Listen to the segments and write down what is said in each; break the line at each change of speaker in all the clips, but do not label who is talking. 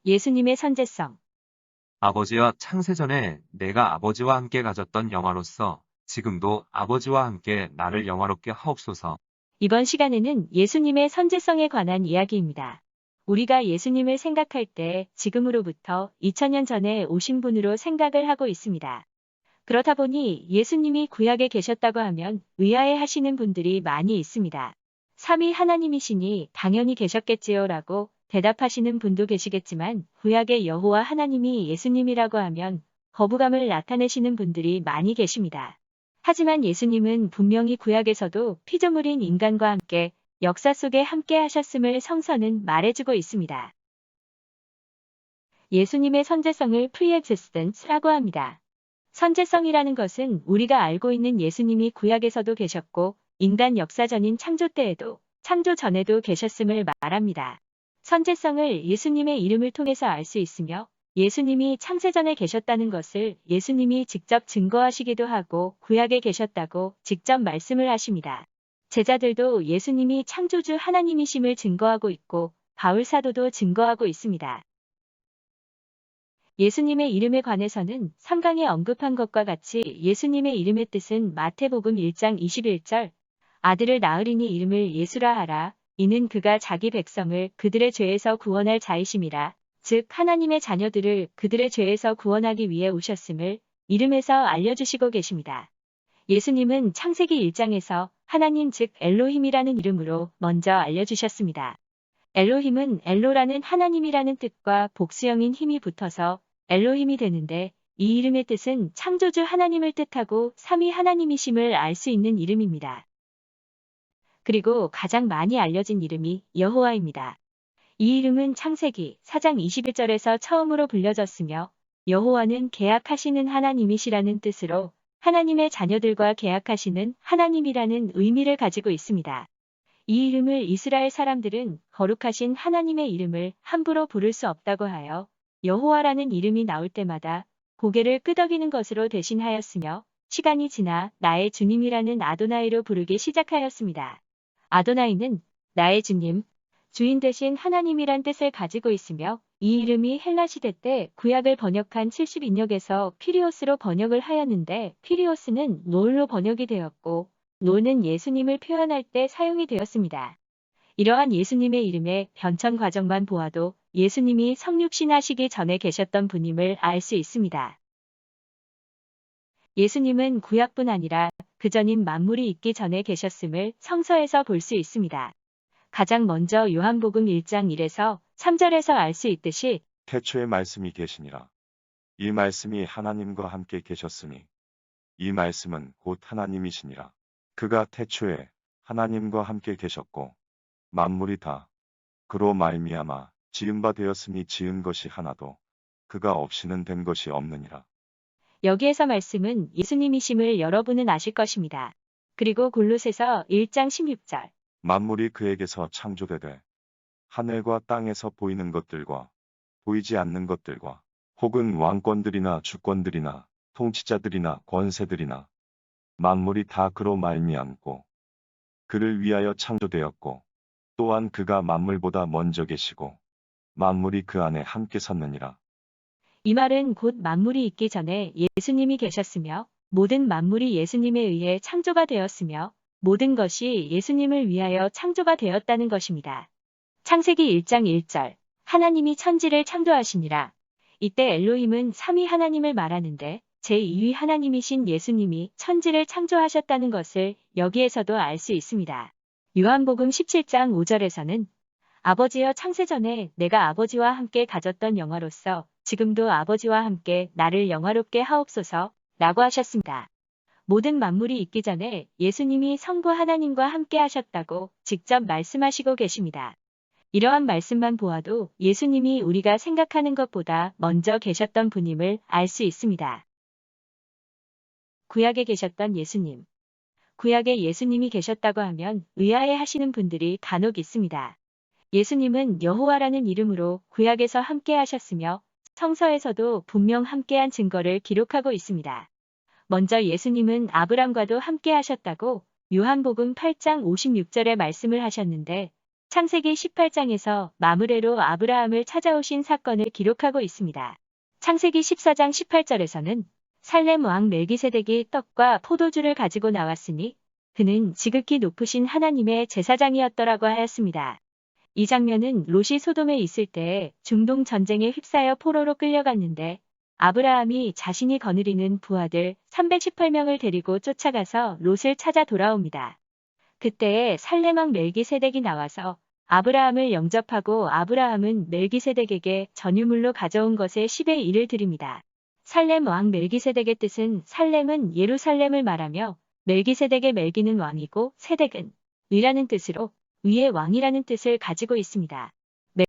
예수님의 선제성.
아버지와 창세전에 내가 아버지와 함께 가졌던 영화로서 지금도 아버지와 함께 나를 영화롭게 하옵소서.
이번 시간에는 예수님의 선제성에 관한 이야기입니다. 우리가 예수님을 생각할 때 지금으로부터 2000년 전에 오신 분으로 생각을 하고 있습니다. 그렇다 보니 예수님이 구약에 계셨다고 하면 의아해 하시는 분들이 많이 있습니다. 삼위 하나님이시니 당연히 계셨겠지요 라고 대답하시는 분도 계시겠지만 구약의 여호와 하나님이 예수님이라고 하면 거부감을 나타내시는 분들이 많이 계십니다. 하지만 예수님은 분명히 구약에서도 피조물인 인간과 함께 역사 속에 함께 하셨음을 성서는 말해주고 있습니다. 예수님의 선제성을 프리엑지스턴스라고 합니다. 선제성이라는 것은 우리가 알고 있는 예수님이 구약에서도 계셨고 인간 역사 전인 창조 때에도 창조 전에도 계셨음을 말합니다. 선제성을 예수님의 이름을 통해서 알 수 있으며 예수님이 창세전에 계셨다는 것을 예수님이 직접 증거하시기도 하고 구약에 계셨다고 직접 말씀을 하십니다. 제자들도 예수님이 창조주 하나님이심을 증거하고 있고 바울 사도도 증거하고 있습니다. 예수님의 이름에 관해서는 3강에 언급한 것과 같이 예수님의 이름의 뜻은 마태복음 1장 21절 아들을 낳으리니 이름을 예수라 하라. 이는 그가 자기 백성을 그들의 죄에서 구원할 자이심이라. 즉 하나님의 자녀들을 그들의 죄에서 구원하기 위해 오셨음을 이름에서 알려주시고 계십니다. 예수님은 창세기 1장에서 하나님 즉 엘로힘이라는 이름으로 먼저 알려주셨습니다. 엘로힘은 엘로라는 하나님이라는 뜻과 복수형인 힘이 붙어서 엘로힘이 되는데 이 이름의 뜻은 창조주 하나님을 뜻하고 삼위 하나님이심을 알 수 있는 이름입니다. 그리고 가장 많이 알려진 이름이 여호와입니다. 이 이름은 창세기 4장 21절에서 처음으로 불려졌으며 여호와는 계약하시는 하나님이시라는 뜻으로 하나님의 자녀들과 계약하시는 하나님이라는 의미를 가지고 있습니다. 이 이름을 이스라엘 사람들은 거룩하신 하나님의 이름을 함부로 부를 수 없다고 하여 여호와라는 이름이 나올 때마다 고개를 끄덕이는 것으로 대신하였으며 시간이 지나 나의 주님이라는 아도나이로 부르기 시작하였습니다. 아도나이는 나의 주님, 주인 대신 하나님이란 뜻을 가지고 있으며 이 이름이 헬라 시대 때 구약을 번역한 70인역에서 피리오스로 번역을 하였는데 피리오스는 노을로 번역이 되었고 노는 예수님을 표현할 때 사용이 되었습니다. 이러한 예수님의 이름의 변천 과정만 보아도 예수님이 성육신하시기 전에 계셨던 분임을 알 수 있습니다. 예수님은 구약뿐 아니라 그전인 만물이 있기 전에 계셨음을 성서에서 볼 수 있습니다. 가장 먼저 요한복음 1장 1에서 3절에서 알 수 있듯이
태초에 말씀이 계시니라. 이 말씀이 하나님과 함께 계셨으니 이 말씀은 곧 하나님이시니라. 그가 태초에 하나님과 함께 계셨고 만물이 다 그로 말미암아 지은 바 되었으니 지은 것이 하나도 그가 없이는 된 것이 없느니라.
여기에서 말씀은 예수님이심을 여러분은 아실 것입니다. 그리고 골로새서 1장 16절
만물이 그에게서 창조되되 하늘과 땅에서 보이는 것들과 보이지 않는 것들과 혹은 왕권들이나 주권들이나 통치자들이나 권세들이나 만물이 다 그로 말미암고 그를 위하여 창조되었고 또한 그가 만물보다 먼저 계시고 만물이 그 안에 함께 섰느니라.
이 말은 곧 만물이 있기 전에 예수님이 계셨으며 모든 만물이 예수님에 의해 창조가 되었으며 모든 것이 예수님을 위하여 창조가 되었다는 것입니다. 창세기 1장 1절 하나님이 천지를 창조하시니라. 이때 엘로힘은 삼위 하나님을 말하는데 제2위 하나님이신 예수님이 천지를 창조하셨다는 것을 여기에서도 알 수 있습니다. 요한복음 17장 5절에서는 아버지여 창세전에 내가 아버지와 함께 가졌던 영화로서 지금도 아버지와 함께 나를 영화롭게 하옵소서 라고 하셨습니다. 모든 만물이 있기 전에 예수님이 성부 하나님과 함께 하셨다고 직접 말씀하시고 계십니다. 이러한 말씀만 보아도 예수님이 우리가 생각하는 것보다 먼저 계셨던 분임을 알 수 있습니다. 구약에 계셨던 예수님. 구약에 예수님이 계셨다고 하면 의아해 하시는 분들이 간혹 있습니다. 예수님은 여호와라는 이름으로 구약에서 함께 하셨으며 성서에서도 분명 함께한 증거를 기록하고 있습니다. 먼저 예수님은 아브람과도 함께 하셨다고 요한복음 8장 56절에 말씀을 하셨는데 창세기 18장에서 마므레로 아브라함을 찾아오신 사건을 기록하고 있습니다. 창세기 14장 18절에서는 살렘 왕 멜기세덱이 떡과 포도주를 가지고 나왔으니 그는 지극히 높으신 하나님의 제사장이었더라고 하였습니다. 이 장면은 롯이 소돔에 있을 때에 중동 전쟁에 휩싸여 포로로 끌려갔는데 아브라함이 자신이 거느리는 부하들 318명을 데리고 쫓아가서 롯을 찾아 돌아옵니다. 그때에 살렘 왕 멜기세덱이 나와서 아브라함을 영접하고 아브라함은 멜기세덱에게 전유물로 가져온 것의 10의 1을 드립니다. 살렘 왕 멜기세덱의 뜻은 살렘은 예루살렘을 말하며 멜기세덱의 멜기는 왕이고 세덱은 위라는 뜻으로 위의 왕이라는 뜻을 가지고 있습니다.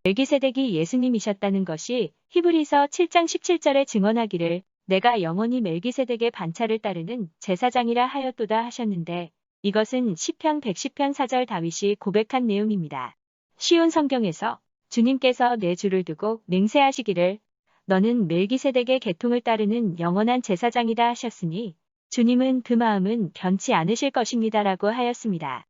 멜기세덱이 예수님이셨다는 것이 히브리서 7장 17절에 증언하기를 내가 영원히 멜기세덱의 반차를 따르는 제사장이라 하였도다 하셨는데 이것은 시편 110편 4절 다윗이 고백한 내용입니다. 쉬운 성경에서 주님께서 내 주를 두고 맹세하시기를 너는 멜기세덱의 계통을 따르는 영원한 제사장이다 하셨으니 주님은 그 마음은 변치 않으실 것입니다라고 하였습니다.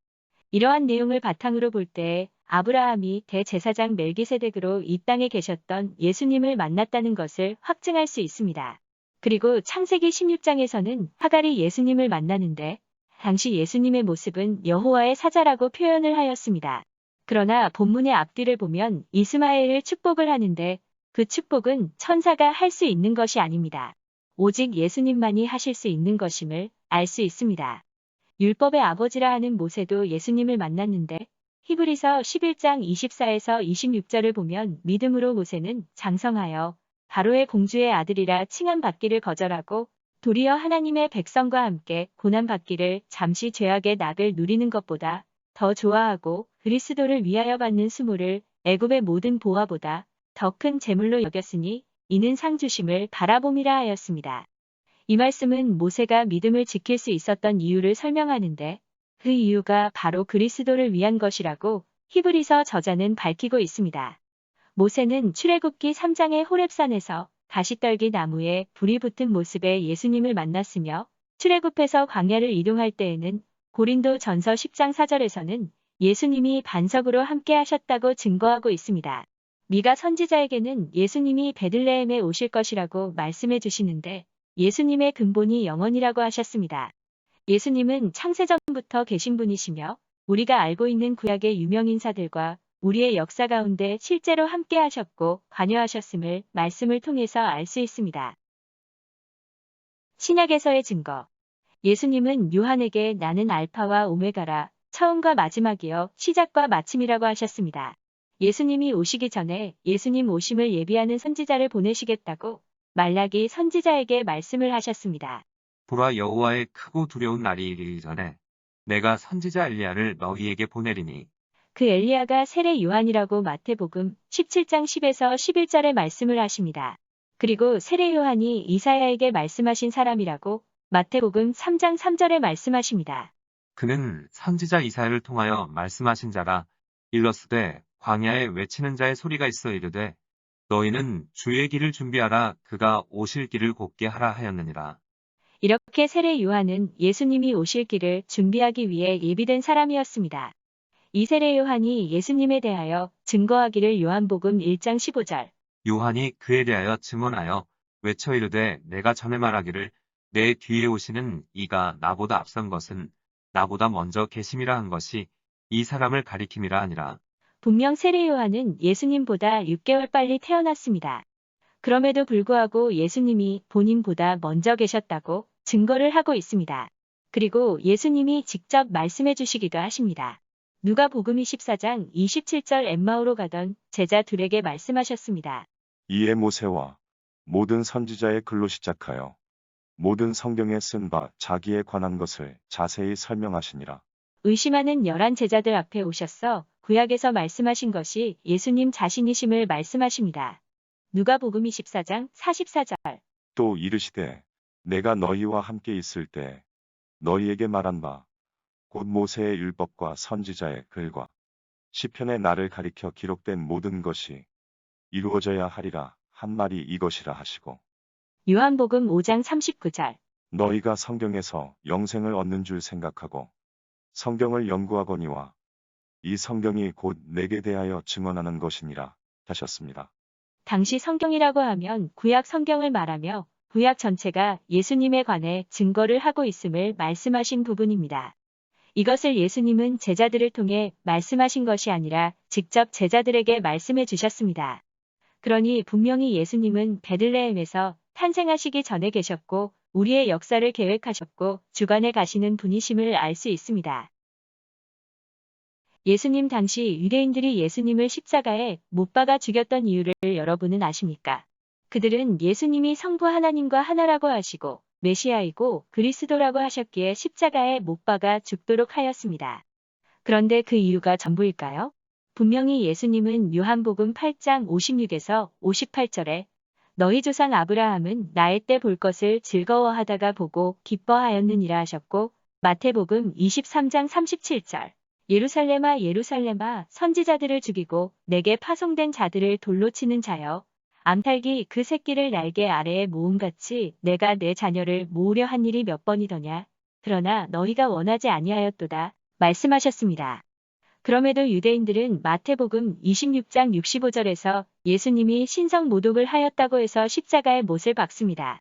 이러한 내용을 바탕으로 볼 때 아브라함이 대제사장 멜기세덱으로 이 땅에 계셨던 예수님을 만났다는 것을 확증할 수 있습니다. 그리고 창세기 16장에서는 하갈이 예수님을 만나는데 당시 예수님의 모습은 여호와의 사자라고 표현을 하였습니다. 그러나 본문의 앞뒤를 보면 이스마엘을 축복을 하는데 그 축복은 천사가 할 수 있는 것이 아닙니다. 오직 예수님만이 하실 수 있는 것임을 알 수 있습니다. 율법의 아버지라 하는 모세도 예수님을 만났는데 히브리서 11장 24에서 26절을 보면 믿음으로 모세는 장성하여 바로의 공주의 아들이라 칭함받기를 거절하고 도리어 하나님의 백성과 함께 고난받기를 잠시 죄악의 낙을 누리는 것보다 더 좋아하고 그리스도를 위하여 받는 수모를 애굽의 모든 보화보다 더 큰 재물로 여겼으니 이는 상 주심을 바라봄이라 하였습니다. 이 말씀은 모세가 믿음을 지킬 수 있었던 이유를 설명하는데 그 이유가 바로 그리스도를 위한 것이라고 히브리서 저자는 밝히고 있습니다. 모세는 출애굽기 3장의 호렙산에서 가시떨기 나무에 불이 붙은 모습의 예수님을 만났으며 출애굽해서 광야를 이동할 때에는 고린도 전서 10장 4절에서는 예수님이 반석으로 함께 하셨다고 증거하고 있습니다. 미가 선지자에게는 예수님이 베들레헴에 오실 것이라고 말씀해 주시는데 예수님의 근본이 영원이라고 하셨습니다. 예수님은 창세전부터 계신 분이시며 우리가 알고 있는 구약의 유명인사들과 우리의 역사 가운데 실제로 함께 하셨고 관여하셨음을 말씀을 통해서 알 수 있습니다. 신약에서의 증거. 예수님은 요한에게 나는 알파와 오메가라, 처음과 마지막이요 시작과 마침이라고 하셨습니다. 예수님이 오시기 전에 예수님 오심을 예비하는 선지자를 보내시겠다고 말라기 선지자에게 말씀을 하셨습니다.
보라 여호와의 크고 두려운 날이 이르기 전에 내가 선지자 엘리야를 너희에게 보내리니
그 엘리야가 세례 요한이라고 마태복음 17장 10에서 11절에 말씀을 하십니다. 그리고 세례 요한이 이사야에게 말씀하신 사람이라고 마태복음 3장 3절에 말씀하십니다.
그는 선지자 이사야를 통하여 말씀하신 자라. 일러스되 광야에 외치는 자의 소리가 있어 이르되 너희는 주의 길을 준비하라. 그가 오실 길을 곧게 하라 하였느니라.
이렇게 세례 요한은 예수님이 오실 길을 준비하기 위해 예비된 사람이었습니다. 이 세례 요한이 예수님에 대하여 증거하기를 요한복음 1장 15절.
요한이 그에 대하여 증언하여 외쳐 이르되 내가 전에 말하기를 내 뒤에 오시는 이가 나보다 앞선 것은 나보다 먼저 계심이라 한 것이 이 사람을 가리킴이라 하니라.
분명 세례 요한은 예수님보다 6개월 빨리 태어났습니다. 그럼에도 불구하고 예수님이 본인보다 먼저 계셨다고 증거를 하고 있습니다. 그리고 예수님이 직접 말씀해 주시기도 하십니다. 누가복음 24장 27절 엠마오로 가던 제자 둘에게 말씀하셨습니다.
이에 모세와 모든 선지자의 글로 시작하여 모든 성경에 쓴 바 자기에 관한 것을 자세히 설명하시니라.
의심하는 11 제자들 앞에 오셔서 구약에서 말씀하신 것이 예수님 자신이심을 말씀하십니다. 누가복음 24장 44절.
또 이르시되 내가 너희와 함께 있을 때 너희에게 말한 바 곧 모세의 율법과 선지자의 글과 시편의 나를 가리켜 기록된 모든 것이 이루어져야 하리라 한 말이 이것이라 하시고
요한복음 5장 39절.
너희가 성경에서 영생을 얻는 줄 생각하고 성경을 연구하거니와 이 성경이 곧 내게 대하여 증언하는 것이니라 하셨습니다.
당시 성경이라고 하면 구약 성경을 말하며 구약 전체가 예수님에 관해 증거를 하고 있음을 말씀하신 부분입니다. 이것을 예수님은 제자들을 통해 말씀하신 것이 아니라 직접 제자들에게 말씀해 주셨습니다. 그러니 분명히 예수님은 베들레헴에서 탄생하시기 전에 계셨고 우리의 역사를 계획하셨고 주관해 가시는 분이심을 알 수 있습니다. 예수님 당시 유대인들이 예수님을 십자가에 못 박아 죽였던 이유를 여러분은 아십니까? 그들은 예수님이 성부 하나님과 하나라고 하시고 메시아이고 그리스도라고 하셨기에 십자가에 못 박아 죽도록 하였습니다. 그런데 그 이유가 전부일까요? 분명히 예수님은 요한복음 8장 56에서 58절에 너희 조상 아브라함은 나의 때 볼 것을 즐거워하다가 보고 기뻐하였느니라 하셨고 마태복음 23장 37절 예루살렘아 예루살렘아 선지자들을 죽이고 내게 파송된 자들을 돌로 치는 자여 암탉이 그 새끼를 날개 아래에 모음같이 내가 내 자녀를 모으려 한 일이 몇 번이더냐. 그러나 너희가 원하지 아니하였도다 말씀하셨습니다. 그럼에도 유대인들은 마태복음 26장 65절에서 예수님이 신성 모독을 하였다고 해서 십자가에 못을 박습니다.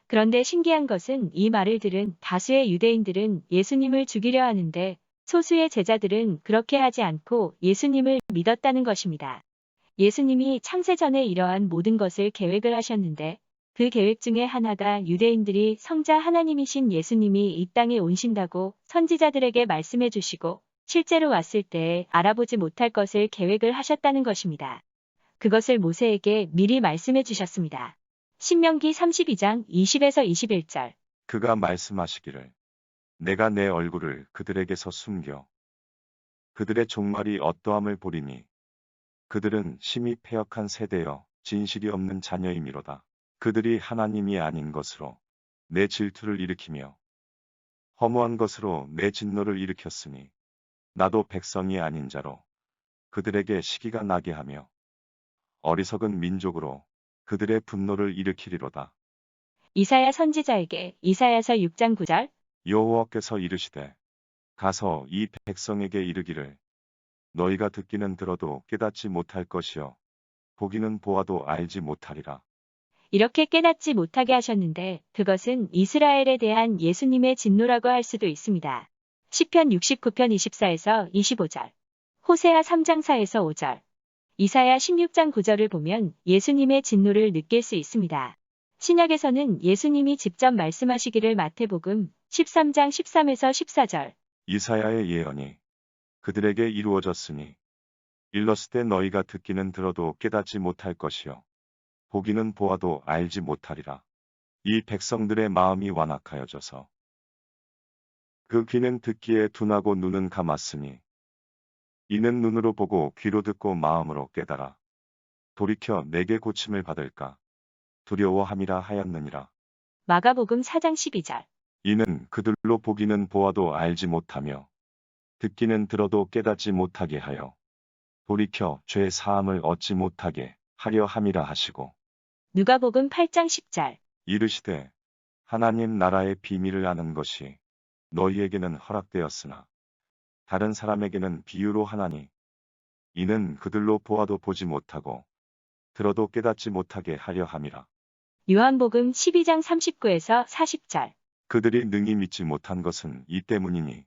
그런데 신기한 것은 이 말을 들은 다수의 유대인들은 예수님을 죽이려 하는데 소수의 제자들은 그렇게 하지 않고 예수님을 믿었다는 것입니다. 예수님이 창세전에 이러한 모든 것을 계획을 하셨는데 그 계획 중에 하나가 유대인들이 성자 하나님이신 예수님이 이 땅에 오신다고 선지자들에게 말씀해 주시고 실제로 왔을 때 알아보지 못할 것을 계획을 하셨다는 것입니다. 그것을 모세에게 미리 말씀해 주셨습니다. 신명기 32장 20에서 21절
그가 말씀하시기를 내가 내 얼굴을 그들에게서 숨겨 그들의 종말이 어떠함을 보리니 그들은 심히 패역한 세대여 진실이 없는 자녀이미로다. 그들이 하나님이 아닌 것으로 내 질투를 일으키며 허무한 것으로 내 진노를 일으켰으니 나도 백성이 아닌 자로 그들에게 시기가 나게 하며 어리석은 민족으로 그들의 분노를 일으키리로다.
이사야 선지자에게 이사야서 6장 9절
여호와께서 이르시되 가서 이 백성에게 이르기를 너희가 듣기는 들어도 깨닫지 못할 것이요 보기는 보아도 알지 못하리라.
이렇게 깨닫지 못하게 하셨는데 그것은 이스라엘에 대한 예수님의 진노라고 할 수도 있습니다. 시편 69편 24에서 25절 호세아 3장 4에서 5절 이사야 16장 9절을 보면 예수님의 진노를 느낄 수 있습니다. 신약에서는 예수님이 직접 말씀하시기를 마태복음 13장 13에서 14절
이사야의 예언이 그들에게 이루어졌으니 일렀을 때 너희가 듣기는 들어도 깨닫지 못할 것이요 보기는 보아도 알지 못하리라. 이 백성들의 마음이 완악하여져서 그 귀는 듣기에 둔하고 눈은 감았으니 이는 눈으로 보고 귀로 듣고 마음으로 깨달아 돌이켜 내게 고침을 받을까 두려워함이라 하였느니라.
마가복음 4장 12절
이는 그들로 보기는 보아도 알지 못하며 듣기는 들어도 깨닫지 못하게 하여 돌이켜 죄 사함을 얻지 못하게 하려 함이라 하시고
누가복음 8장 10절
이르시되 하나님 나라의 비밀을 아는 것이 너희에게는 허락되었으나 다른 사람에게는 비유로 하나니 이는 그들로 보아도 보지 못하고 들어도 깨닫지 못하게 하려 함이라.
요한복음 12장 39에서 40절
그들이 능히 믿지 못한 것은 이 때문이니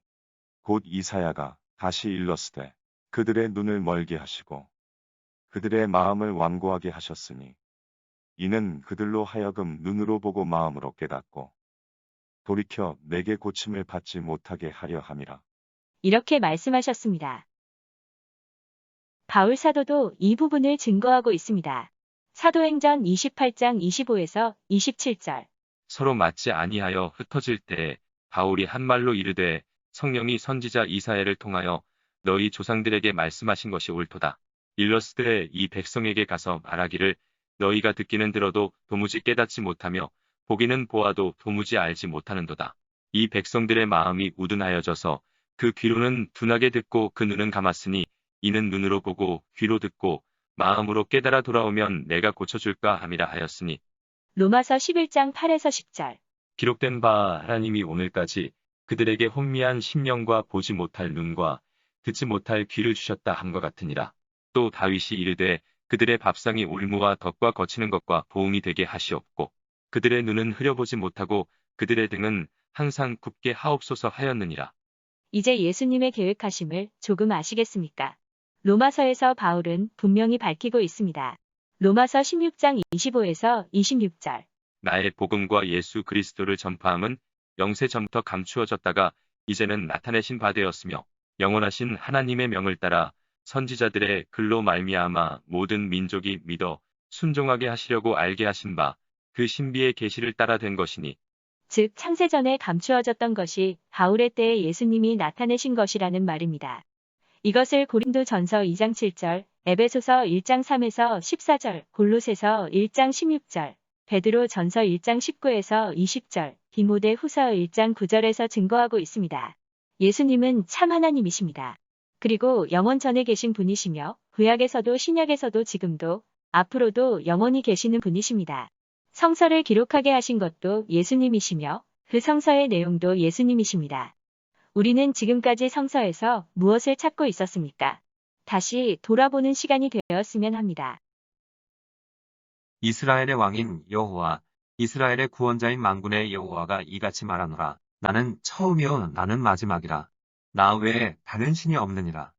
곧 이사야가 다시 일렀으되 그들의 눈을 멀게 하시고 그들의 마음을 완고하게 하셨으니 이는 그들로 하여금 눈으로 보고 마음으로 깨닫고 돌이켜 내게 고침을 받지 못하게 하려 함이라.
이렇게 말씀하셨습니다. 바울 사도도 이 부분을 증거하고 있습니다. 사도행전 28장 25에서 27절
서로 맞지 아니하여 흩어질 때에 바울이 한 말로 이르되 성령이 선지자 이사야를 통하여 너희 조상들에게 말씀하신 것이 옳도다. 일렀으되 이 백성에게 가서 말하기를 너희가 듣기는 들어도 도무지 깨닫지 못하며 보기는 보아도 도무지 알지 못하는도다. 이 백성들의 마음이 우둔하여져서 그 귀로는 둔하게 듣고 그 눈은 감았으니 이는 눈으로 보고 귀로 듣고 마음으로 깨달아 돌아오면 내가 고쳐줄까 함이라 하였으니
로마서 11장 8에서 10절
기록된 바 하나님이 오늘까지 그들에게 혼미한 심령과 보지 못할 눈과
듣지 못할 귀를 주셨다 함과 같으니라. 또 다윗이 이르되 그들의 밥상이 올무와 덕과 거치는 것과 보응이 되게 하시옵고 그들의 눈은 흐려보지 못하고 그들의 등은 항상 굽게 하옵소서 하였느니라.
이제 예수님의 계획하심을 조금 아시겠습니까? 로마서에서 바울은 분명히 밝히고 있습니다. 로마서 16장 25에서 26절.
나의 복음과 예수 그리스도를 전파함은 영세 전부터 감추어졌다가 이제는 나타내신 바 되었으며 영원하신 하나님의 명을 따라 선지자들의 글로 말미암아 모든 민족이 믿어 순종하게 하시려고 알게 하신 바 그 신비의 계시를 따라 된 것이니
즉 창세전에 감추어졌던 것이 바울의 때에 예수님이 나타내신 것이라는 말입니다. 이것을 고린도전서 2장 7절, 에베소서 1장 3에서 14절, 골로새서 1장 16절, 베드로전서 1장 19에서 20절, 디모데후서 1장 9절에서 증거하고 있습니다. 예수님은 참 하나님이십니다. 그리고 영원 전에 계신 분이시며 구약에서도 신약에서도 지금도 앞으로도 영원히 계시는 분이십니다. 성서를 기록하게 하신 것도 예수님이시며 그 성서의 내용도 예수님이십니다. 우리는 지금까지 성서에서 무엇을 찾고 있었습니까? 다시 돌아보는 시간이 되었으면 합니다.
이스라엘의 왕인 여호와, 이스라엘의 구원자인 만군의 여호와가 이같이 말하노라. 나는 처음이요 나는 마지막이라. 나 외에 다른 신이 없느니라.